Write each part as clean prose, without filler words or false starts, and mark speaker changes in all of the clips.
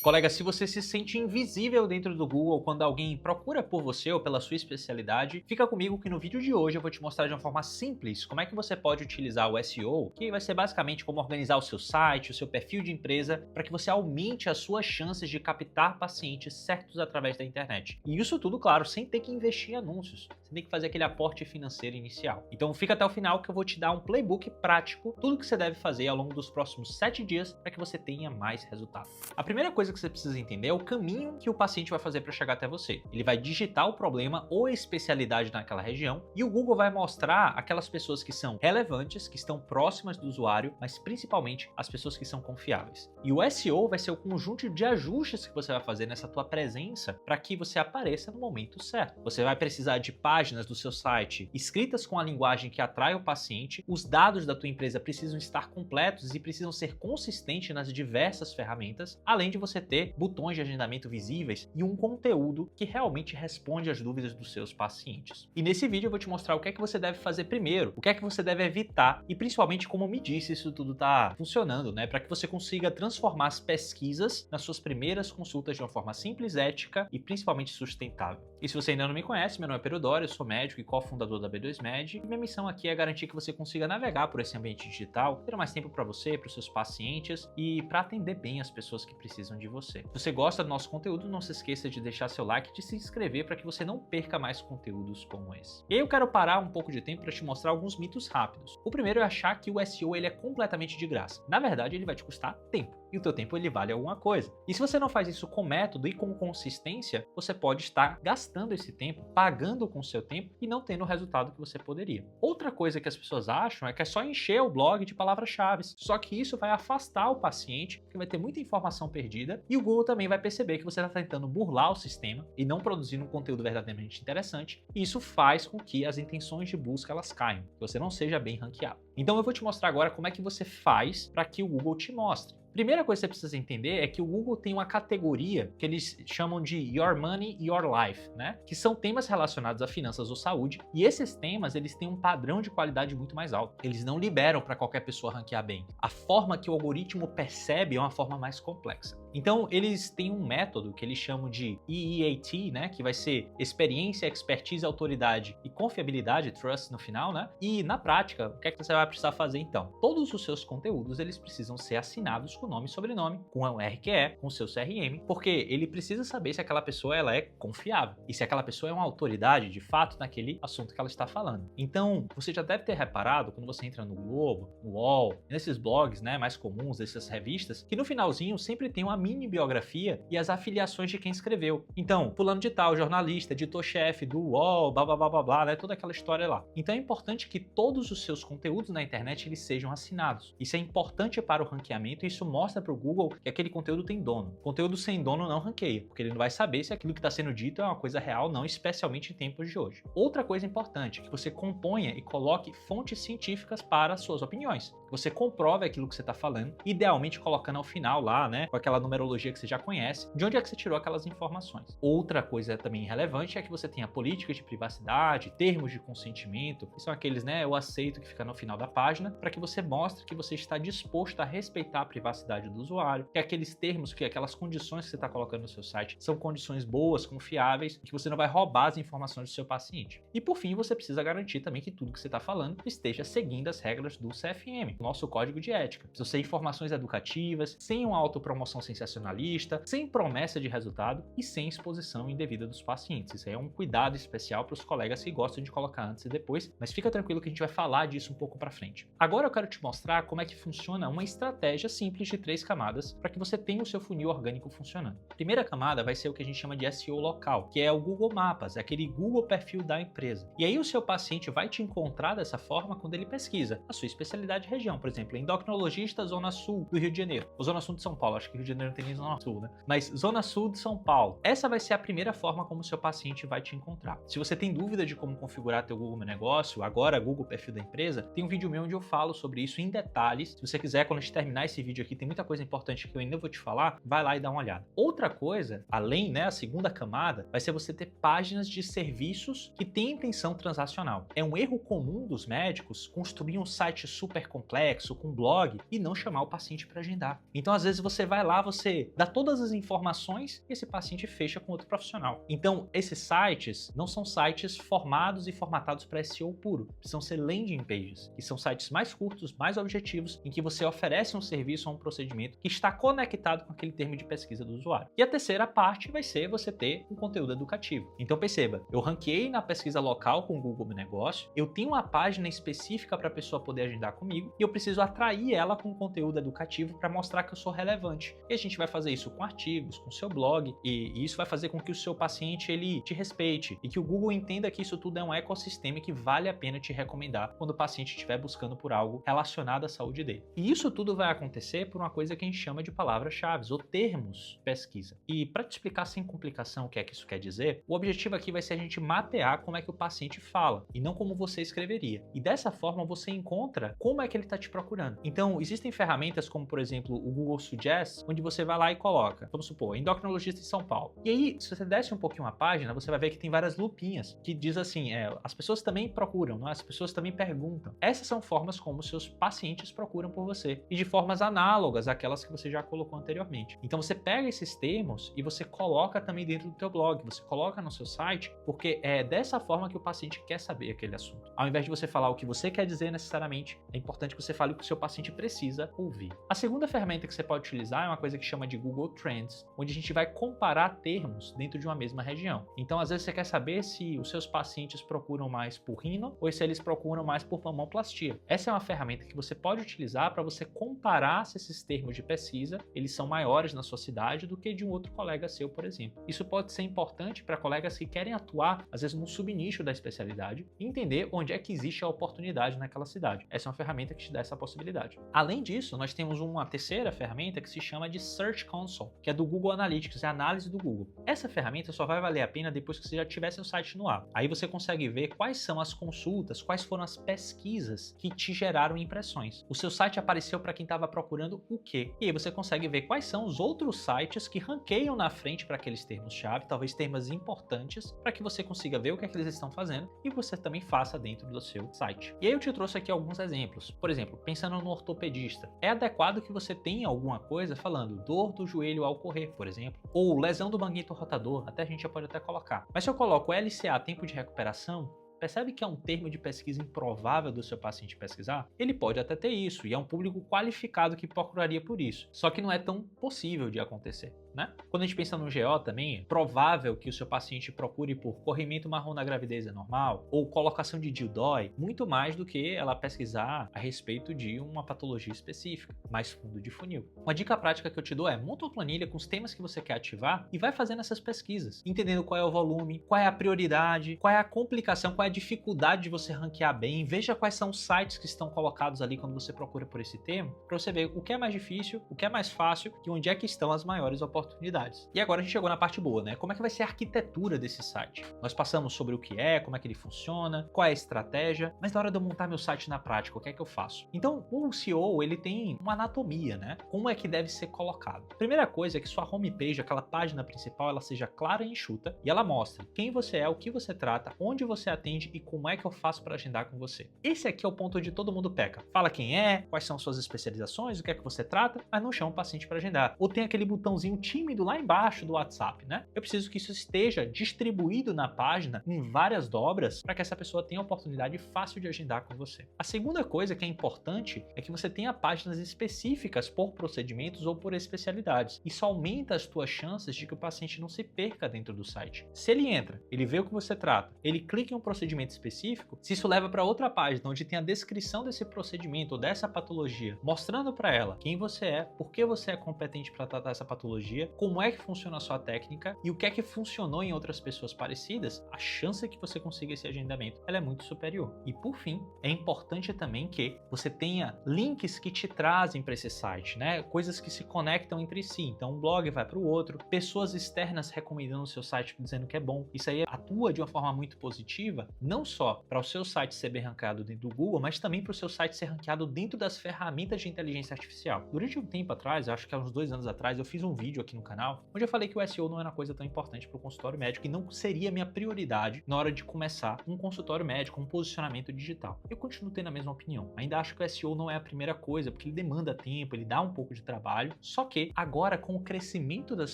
Speaker 1: Colega, se você se sente invisível dentro do Google quando alguém procura por você ou pela sua especialidade, fica comigo que no vídeo de hoje eu vou te mostrar de uma forma simples como é que você pode utilizar o SEO, que vai ser basicamente como organizar o seu site, o seu perfil de empresa, para que você aumente as suas chances de captar pacientes certos através da internet. E isso tudo, claro, sem ter que investir em anúncios, sem ter que fazer aquele aporte financeiro inicial. Então fica até o final que eu vou te dar um playbook prático, tudo que você deve fazer ao longo dos próximos 7 dias para que você tenha mais resultado. A primeira coisa que você precisa entender é o caminho que o paciente vai fazer para chegar até você. Ele vai digitar o problema ou a especialidade naquela região e o Google vai mostrar aquelas pessoas que são relevantes, que estão próximas do usuário, mas principalmente as pessoas que são confiáveis. E o SEO vai ser o conjunto de ajustes que você vai fazer nessa tua presença para que você apareça no momento certo. Você vai precisar de páginas do seu site escritas com a linguagem que atrai o paciente, os dados da tua empresa precisam estar completos e precisam ser consistentes nas diversas ferramentas, além de você ter botões de agendamento visíveis e um conteúdo que realmente responde às dúvidas dos seus pacientes. E nesse vídeo eu vou te mostrar o que é que você deve fazer primeiro, o que é que você deve evitar e principalmente como medir se isso tudo está funcionando, né? Para que você consiga transformar as pesquisas nas suas primeiras consultas de uma forma simples, ética e principalmente sustentável. E se você ainda não me conhece, meu nome é Perudori, eu sou médico e cofundador da B2Med e minha missão aqui é garantir que você consiga navegar por esse ambiente digital, ter mais tempo para você, para os seus pacientes e para atender bem as pessoas que precisam de você. Se você gosta do nosso conteúdo, não se esqueça de deixar seu like e de se inscrever para que você não perca mais conteúdos como esse. E aí eu quero parar um pouco de tempo para te mostrar alguns mitos rápidos. O primeiro é achar que o SEO ele é completamente de graça. Na verdade, ele vai te custar tempo. E o teu tempo ele vale alguma coisa. E se você não faz isso com método e com consistência, você pode estar gastando esse tempo, pagando com o seu tempo e não tendo o resultado que você poderia. Outra coisa que as pessoas acham é que é só encher o blog de palavras-chave. Só que isso vai afastar o paciente, porque vai ter muita informação perdida e o Google também vai perceber que você está tentando burlar o sistema e não produzindo um conteúdo verdadeiramente interessante. E isso faz com que as intenções de busca elas caiam, que você não seja bem ranqueado. Então eu vou te mostrar agora como é que você faz para que o Google te mostre. Primeira coisa que você precisa entender é que o Google tem uma categoria que eles chamam de Your Money, Your Life, né? Que são temas relacionados a finanças ou saúde, e esses temas eles têm um padrão de qualidade muito mais alto. Eles não liberam para qualquer pessoa ranquear bem. A forma que o algoritmo percebe é uma forma mais complexa. Então eles têm um método que eles chamam de EEAT, né? Que vai ser experiência, expertise, autoridade e confiabilidade, trust no final, né? E na prática, o que é que você vai precisar fazer então? Todos os seus conteúdos eles precisam ser assinados com nome e sobrenome, com o RQE, com o seu CRM, porque ele precisa saber se aquela pessoa ela é confiável e se aquela pessoa é uma autoridade de fato naquele assunto que ela está falando. Então, você já deve ter reparado quando você entra no Globo, no UOL, nesses blogs, né, mais comuns, dessas revistas, que no finalzinho sempre tem uma mini biografia e as afiliações de quem escreveu. Então, fulano de tal, jornalista, editor-chefe do UOL, blá blá blá blá blá, né, toda aquela história lá. Então é importante que todos os seus conteúdos na internet eles sejam assinados. Isso é importante para o ranqueamento e isso mostra para o Google que aquele conteúdo tem dono. Conteúdo sem dono não ranqueia, porque ele não vai saber se aquilo que está sendo dito é uma coisa real ou não, especialmente em tempos de hoje. Outra coisa importante é que você componha e coloque fontes científicas para suas opiniões. Você comprove aquilo que você está falando, idealmente colocando ao final lá, né, com aquela numerologia que você já conhece, de onde é que você tirou aquelas informações. Outra coisa também relevante é que você tenha políticas de privacidade, termos de consentimento, que são aqueles, né, eu aceito que fica no final da página, para que você mostre que você está disposto a respeitar a privacidade do usuário, que aqueles termos, que aquelas condições que você está colocando no seu site são condições boas, confiáveis, que você não vai roubar as informações do seu paciente. E por fim, você precisa garantir também que tudo que você está falando esteja seguindo as regras do CFM, nosso código de ética. Precisa ser informações educativas, sem uma autopromoção sensacionalista, sem promessa de resultado e sem exposição indevida dos pacientes. Isso aí é um cuidado especial para os colegas que gostam de colocar antes e depois, mas fica tranquilo que a gente vai falar disso um pouco para frente. Agora eu quero te mostrar como é que funciona uma estratégia simples de 3 camadas para que você tenha o seu funil orgânico funcionando. A primeira camada vai ser o que a gente chama de SEO local, que é o Google Mapas, é aquele Google perfil da empresa. E aí o seu paciente vai te encontrar dessa forma quando ele pesquisa a sua especialidade de região, por exemplo, endocrinologista Zona Sul do Rio de Janeiro, ou Zona Sul de São Paulo, acho que Rio de Janeiro não tem nem Zona Sul, né? Mas Zona Sul de São Paulo. Essa vai ser a primeira forma como o seu paciente vai te encontrar. Se você tem dúvida de como configurar teu Google Meu Negócio, agora Google Perfil da Empresa, tem um vídeo meu onde eu falo sobre isso em detalhes. Se você quiser, quando a gente terminar esse vídeo aqui, tem muita coisa importante que eu ainda vou te falar, vai lá e dá uma olhada. Outra coisa, além, né, a segunda camada, vai ser você ter páginas de serviços que têm intenção transacional. É um erro comum dos médicos construir um site super complexo, com blog, e não chamar o paciente para agendar. Então, às vezes, você vai lá, você você dá todas as informações e esse paciente fecha com outro profissional. Então, esses sites não são sites formados e formatados para SEO puro, precisam ser landing pages, que são sites mais curtos, mais objetivos, em que você oferece um serviço ou um procedimento que está conectado com aquele termo de pesquisa do usuário. E a terceira parte vai ser você ter um conteúdo educativo. Então perceba, eu ranqueei na pesquisa local com o Google Meu Negócio, eu tenho uma página específica para a pessoa poder agendar comigo e eu preciso atrair ela com conteúdo educativo para mostrar que eu sou relevante. E a gente vai fazer isso com artigos, com seu blog, e isso vai fazer com que o seu paciente ele te respeite e que o Google entenda que isso tudo é um ecossistema e que vale a pena te recomendar quando o paciente estiver buscando por algo relacionado à saúde dele. E isso tudo vai acontecer por uma coisa que a gente chama de palavras-chave ou termos de pesquisa. E para te explicar sem complicação o que é que isso quer dizer, o objetivo aqui vai ser a gente mapear como é que o paciente fala e não como você escreveria. E dessa forma você encontra como é que ele está te procurando. Então existem ferramentas como, por exemplo, o Google Suggest, onde você vai lá e coloca, vamos supor, endocrinologista em São Paulo. E aí, se você desce um pouquinho a página, você vai ver que tem várias lupinhas que diz assim, as pessoas também procuram, não é? As pessoas também perguntam. Essas são formas como seus pacientes procuram por você e de formas análogas àquelas que você já colocou anteriormente. Então você pega esses termos e você coloca também dentro do teu blog, você coloca no seu site, porque é dessa forma que o paciente quer saber aquele assunto. Ao invés de você falar o que você quer dizer necessariamente, é importante que você fale o que o seu paciente precisa ouvir. A segunda ferramenta que você pode utilizar é uma coisa que chama de Google Trends, onde a gente vai comparar termos dentro de uma mesma região. Então, às vezes você quer saber se os seus pacientes procuram mais por rino ou se eles procuram mais por mamoplastia. Essa é uma ferramenta que você pode utilizar para você comparar se esses termos de pesquisa eles são maiores na sua cidade do que de um outro colega seu, por exemplo. Isso pode ser importante para colegas que querem atuar, às vezes, num subnicho da especialidade e entender onde é que existe a oportunidade naquela cidade. Essa é uma ferramenta que te dá essa possibilidade. Além disso, nós temos uma terceira ferramenta que se chama de Search Console, que é do Google Analytics, é a análise do Google. Essa ferramenta só vai valer a pena depois que você já tiver seu site no ar. Aí você consegue ver quais são as consultas, quais foram as pesquisas que te geraram impressões. O seu site apareceu para quem estava procurando o quê? E aí você consegue ver quais são os outros sites que ranqueiam na frente para aqueles termos-chave, talvez termos importantes, para que você consiga ver o que é que eles estão fazendo e você também faça dentro do seu site. E aí eu te trouxe aqui alguns exemplos. Por exemplo, pensando no ortopedista, é adequado que você tenha alguma coisa falando dor do joelho ao correr, por exemplo, ou lesão do manguito rotador, até a gente já pode até colocar. Mas se eu coloco LCA, tempo de recuperação, percebe que é um termo de pesquisa improvável do seu paciente pesquisar? Ele pode até ter isso, e é um público qualificado que procuraria por isso. Só que não é tão possível de acontecer, né? Quando a gente pensa no GO também, é provável que o seu paciente procure por corrimento marrom na gravidez é normal, ou colocação de DIU dói, muito mais do que ela pesquisar a respeito de uma patologia específica, mais fundo de funil. Uma dica prática que eu te dou é monta uma planilha com os temas que você quer ativar e vai fazendo essas pesquisas, entendendo qual é o volume, qual é a prioridade, qual é a complicação, qual é a dificuldade de você ranquear bem, veja quais são os sites que estão colocados ali quando você procura por esse termo, para você ver o que é mais difícil, o que é mais fácil e onde é que estão as maiores oportunidades. E agora a gente chegou na parte boa, né? Como é que vai ser a arquitetura desse site? Nós passamos sobre o que é, como é que ele funciona, qual é a estratégia, mas na hora de eu montar meu site na prática, o que é que eu faço? Então, o SEO, ele tem uma anatomia, né? Como é que deve ser colocado? Primeira coisa é que sua homepage, aquela página principal, ela seja clara e enxuta e ela mostre quem você é, o que você trata, onde você atende e como é que eu faço para agendar com você. Esse aqui é o ponto onde todo mundo peca. Fala quem é, quais são suas especializações, o que é que você trata, mas não chama o paciente para agendar. Ou tem aquele botãozinho tímido lá embaixo do WhatsApp, né? Eu preciso que isso esteja distribuído na página em várias dobras para que essa pessoa tenha a oportunidade fácil de agendar com você. A segunda coisa que é importante é que você tenha páginas específicas por procedimentos ou por especialidades. Isso aumenta as tuas chances de que o paciente não se perca dentro do site. Se ele entra, ele vê o que você trata, ele clica em um procedimento específico, se isso leva para outra página onde tem a descrição desse procedimento ou dessa patologia, mostrando para ela quem você é, por que você é competente para tratar essa patologia, como é que funciona a sua técnica e o que é que funcionou em outras pessoas parecidas, a chance que você consiga esse agendamento ela é muito superior. E por fim, é importante também que você tenha links que te trazem para esse site, né? Coisas que se conectam entre si. Então um blog vai para o outro, pessoas externas recomendando o seu site dizendo que é bom. Isso aí atua de uma forma muito positiva, não só para o seu site ser bem ranqueado dentro do Google, mas também para o seu site ser ranqueado dentro das ferramentas de inteligência artificial. Durante um tempo atrás, acho que há uns 2 anos atrás, eu fiz um vídeo aqui aqui no canal, onde eu falei que o SEO não era uma coisa tão importante para o consultório médico e não seria minha prioridade na hora de começar um consultório médico, um posicionamento digital. Eu continuo tendo a mesma opinião. Ainda acho que o SEO não é a primeira coisa, porque ele demanda tempo, ele dá um pouco de trabalho. Só que agora, com o crescimento das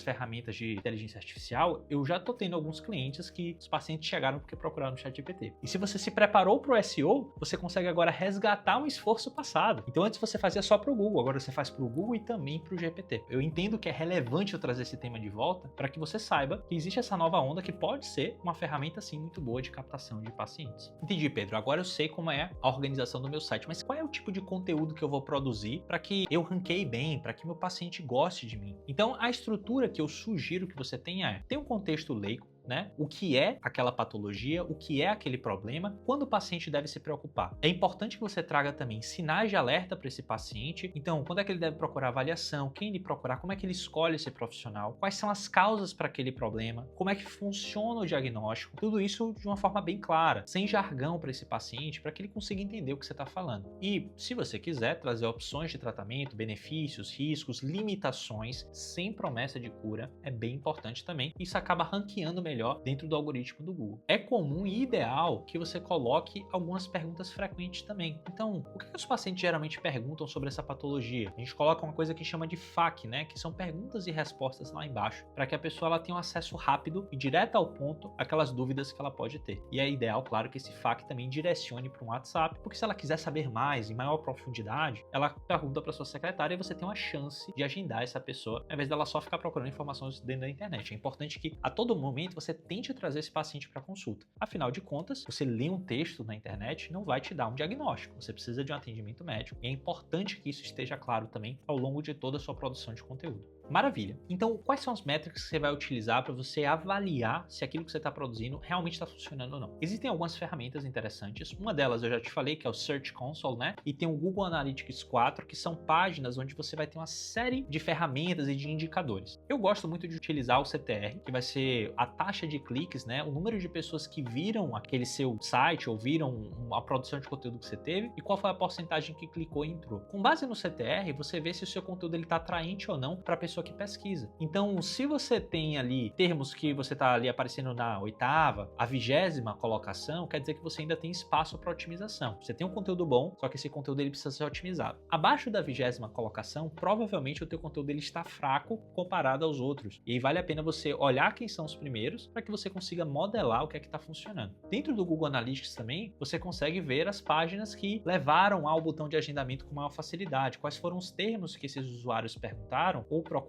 Speaker 1: ferramentas de inteligência artificial, eu já tô tendo alguns clientes que os pacientes chegaram porque procuraram no ChatGPT. E se você se preparou para o SEO, você consegue agora resgatar um esforço passado. Então antes você fazia só para o Google, agora você faz para o Google e também para o GPT. Eu entendo que é relevante eu trazer esse tema de volta para que você saiba que existe essa nova onda que pode ser uma ferramenta sim muito boa de captação de pacientes. Entendi, Pedro. Agora eu sei como é a organização do meu site, mas qual é o tipo de conteúdo que eu vou produzir para que eu ranqueie bem, para que meu paciente goste de mim? Então a estrutura que eu sugiro que você tenha é: tem um contexto leigo, né? O que é aquela patologia, o que é aquele problema, quando o paciente deve se preocupar. É importante que você traga também sinais de alerta para esse paciente. Então, quando é que ele deve procurar avaliação, quem ele procurar, como é que ele escolhe esse profissional, quais são as causas para aquele problema, como é que funciona o diagnóstico, tudo isso de uma forma bem clara, sem jargão para esse paciente, para que ele consiga entender o que você está falando. E, se você quiser trazer opções de tratamento, benefícios, riscos, limitações, sem promessa de cura, é bem importante também. Isso acaba ranqueando melhor dentro do algoritmo do Google. É comum e ideal que você coloque algumas perguntas frequentes também. Então, o que os pacientes geralmente perguntam sobre essa patologia? A gente coloca uma coisa que chama de FAQ, né? Que são perguntas e respostas lá embaixo, para que a pessoa ela tenha um acesso rápido e direto ao ponto aquelas dúvidas que ela pode ter. E é ideal, claro, que esse FAQ também direcione para um WhatsApp, porque se ela quiser saber mais, em maior profundidade, ela pergunta para sua secretária e você tem uma chance de agendar essa pessoa, ao invés dela só ficar procurando informações dentro da internet. É importante que a todo momento você tente trazer esse paciente para consulta. Afinal de contas, você lê um texto na internet não vai te dar um diagnóstico. Você precisa de um atendimento médico e é importante que isso esteja claro também ao longo de toda a sua produção de conteúdo. Maravilha! Então, quais são as métricas que você vai utilizar para você avaliar se aquilo que você está produzindo realmente está funcionando ou não? Existem algumas ferramentas interessantes. Uma delas eu já te falei, que é o Search Console, né? E tem o Google Analytics 4, que são páginas onde você vai ter uma série de ferramentas e de indicadores. Eu gosto muito de utilizar o CTR, que vai ser a taxa de cliques, né? O número de pessoas que viram aquele seu site ou viram a produção de conteúdo que você teve e qual foi a porcentagem que clicou e entrou. Com base no CTR, você vê se o seu conteúdo está atraente ou não para a pessoa que pesquisa. Então, se você tem ali termos que você está ali aparecendo na 8ª, a 20ª colocação, quer dizer que você ainda tem espaço para otimização. Você tem um conteúdo bom, só que esse conteúdo ele precisa ser otimizado. Abaixo da 20ª colocação, provavelmente o teu conteúdo ele está fraco comparado aos outros. E aí vale a pena você olhar quem são os primeiros para que você consiga modelar o que é que está funcionando. Dentro do Google Analytics também, você consegue ver as páginas que levaram ao botão de agendamento com maior facilidade. Quais foram os termos que esses usuários perguntaram ou procuraram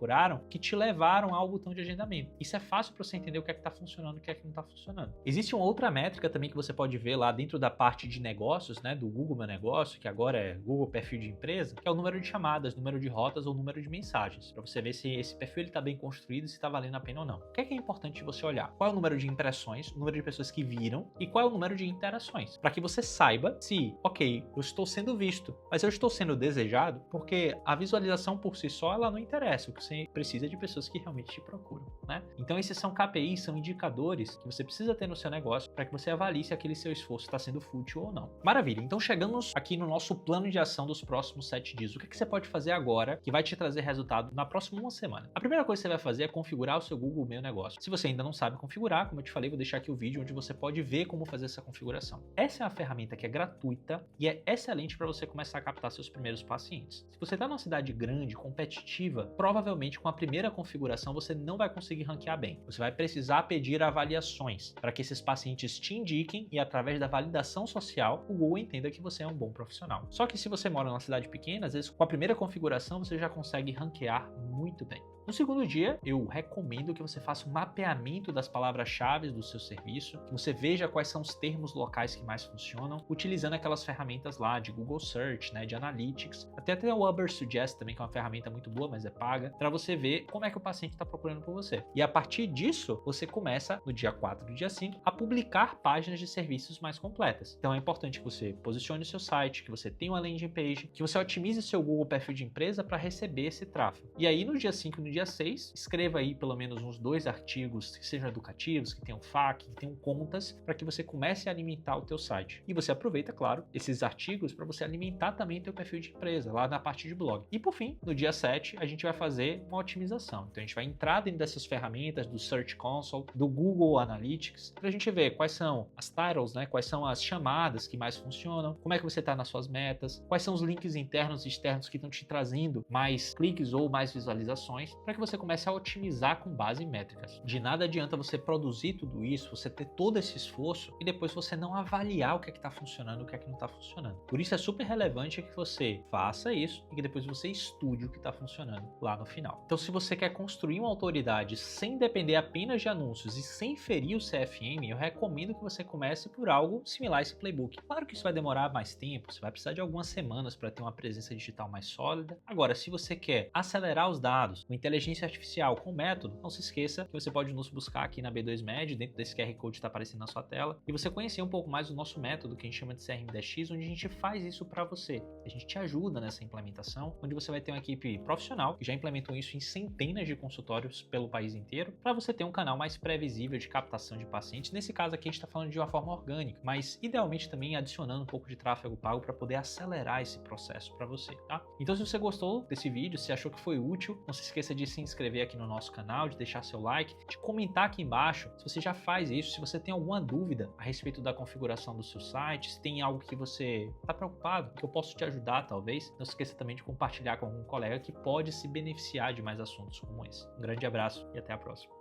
Speaker 1: que te levaram ao botão de agendamento. Isso é fácil para você entender o que é que está funcionando e o que é que não está funcionando. Existe uma outra métrica também que você pode ver lá dentro da parte de negócios, né, do Google Meu Negócio, que agora é Google Perfil de Empresa, que é o número de chamadas, número de rotas ou número de mensagens, para você ver se esse perfil está bem construído e se está valendo a pena ou não. O que é importante você olhar? Qual é o número de impressões, o número de pessoas que viram e qual é o número de interações, para que você saiba se, ok, eu estou sendo visto, mas eu estou sendo desejado, porque a visualização por si só ela não interessa. O que você precisa de pessoas que realmente te procuram, né? Então esses são KPIs, são indicadores que você precisa ter no seu negócio para que você avalie se aquele seu esforço está sendo fútil ou não. Maravilha, então chegamos aqui no nosso plano de ação dos próximos 7 dias. O que você pode fazer agora que vai te trazer resultado na próxima uma semana? A primeira coisa que você vai fazer é configurar o seu Google Meu Negócio. Se você ainda não sabe configurar, como eu te falei, vou deixar aqui o vídeo onde você pode ver como fazer essa configuração. Essa é uma ferramenta que é gratuita e é excelente para você começar a captar seus primeiros pacientes. Se você está numa cidade grande, competitiva, provavelmente com a primeira configuração você não vai conseguir ranquear bem. Você vai precisar pedir avaliações para que esses pacientes te indiquem e através da validação social o Google entenda que você é um bom profissional. Só que se você mora numa cidade pequena, às vezes com a primeira configuração você já consegue ranquear muito bem. No segundo dia, eu recomendo que você faça um mapeamento das palavras-chave do seu serviço, que você veja quais são os termos locais que mais funcionam, utilizando aquelas ferramentas lá de Google Search, né, de Analytics, até tem o Ubersuggest também, que é uma ferramenta muito boa, mas é paga, para você ver como é que o paciente está procurando por você. E a partir disso, você começa, no dia 4 do dia 5, a publicar páginas de serviços mais completas. Então é importante que você posicione o seu site, que você tenha uma landing page, que você otimize seu Google Perfil de Empresa para receber esse tráfego. E aí no dia 5 e no dia dia 6, escreva aí pelo menos uns 2 artigos que sejam educativos, que tenham FAQ, que tenham contas, para que você comece a alimentar o teu site. E você aproveita, claro, esses artigos para você alimentar também o teu perfil de empresa, lá na parte de blog. E por fim, no dia 7, a gente vai fazer uma otimização. Então a gente vai entrar dentro dessas ferramentas do Search Console, do Google Analytics, para a gente ver quais são as titles, né? Quais são as chamadas que mais funcionam, como é que você está nas suas metas, quais são os links internos e externos que estão te trazendo mais cliques ou mais visualizações, para que você comece a otimizar com base em métricas. De nada adianta você produzir tudo isso, você ter todo esse esforço e depois você não avaliar o que é que está funcionando e o que é que não está funcionando. Por isso é super relevante que você faça isso e que depois você estude o que está funcionando lá no final. Então, se você quer construir uma autoridade sem depender apenas de anúncios e sem ferir o CFM, eu recomendo que você comece por algo similar a esse playbook. Claro que isso vai demorar mais tempo, você vai precisar de algumas semanas para ter uma presença digital mais sólida. Agora, se você quer acelerar os dados com inteligência artificial, com método, não se esqueça que você pode nos buscar aqui na B2Med, dentro desse QR Code que está aparecendo na sua tela, e você conhecer um pouco mais do nosso método, que a gente chama de CRM10X, onde a gente faz isso para você. A gente te ajuda nessa implementação, onde você vai ter uma equipe profissional que já implementou isso em centenas de consultórios pelo país inteiro, para você ter um canal mais previsível de captação de pacientes. Nesse caso aqui a gente está falando de uma forma orgânica, mas idealmente também adicionando um pouco de tráfego pago para poder acelerar esse processo para você, tá? Então, se você gostou desse vídeo, se achou que foi útil, não se esqueça de se inscrever aqui no nosso canal, de deixar seu like, de comentar aqui embaixo se você já faz isso, se você tem alguma dúvida a respeito da configuração do seu site, se tem algo que você está preocupado, que eu posso te ajudar talvez. Não se esqueça também de compartilhar com algum colega que pode se beneficiar de mais assuntos como esse. Um grande abraço e até a próxima.